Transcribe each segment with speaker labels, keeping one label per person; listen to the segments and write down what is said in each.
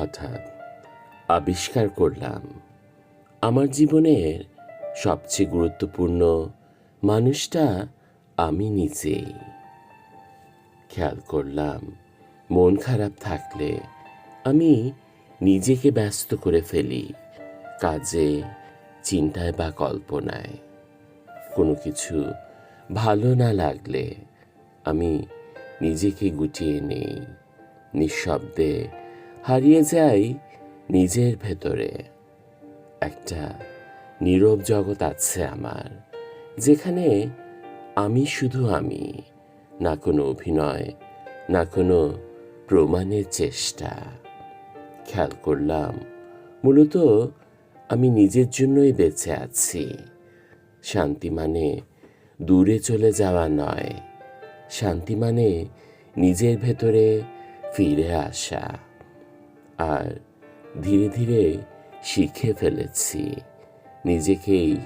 Speaker 1: হঠাৎ আবিষ্কার করলাম আমার জীবনের সবচেয়ে গুরুত্বপূর্ণ মানুষটা আমি নিজেই। খেয়াল করলাম মন খারাপ থাকলে আমি নিজেকে ব্যস্ত করে ফেলি কাজে, চিন্তায় বা কল্পনায়। কোনো কিছু ভালো না লাগলে আমি নিজেকে গুটিয়ে নেই, নিঃশব্দে হারিয়ে যাই নিজের ভেতরে। একটা নীরব জগৎ আছে আমার, যেখানে আমি শুধু আমি, না কোনো অভিনয়, না কোনো প্রমাণের চেষ্টা। খেয়াল করলাম মূলত আমি নিজের জন্যই বেঁচে আছি। শান্তি মানে দূরে চলে যাওয়া নয়, শান্তি মানে নিজের ভেতরে ফিরে আসা। আর ধীরে ধীরে শিখে ফেলেছি নিজেকেই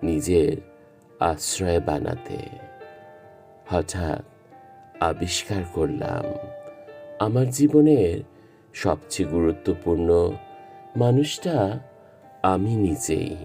Speaker 1: নিজের আশ্রয় বানাতে। হঠাৎ আবিষ্কার করলাম আমার জীবনের সবচেয়ে গুরুত্বপূর্ণ মানুষটা আমি নিজেই।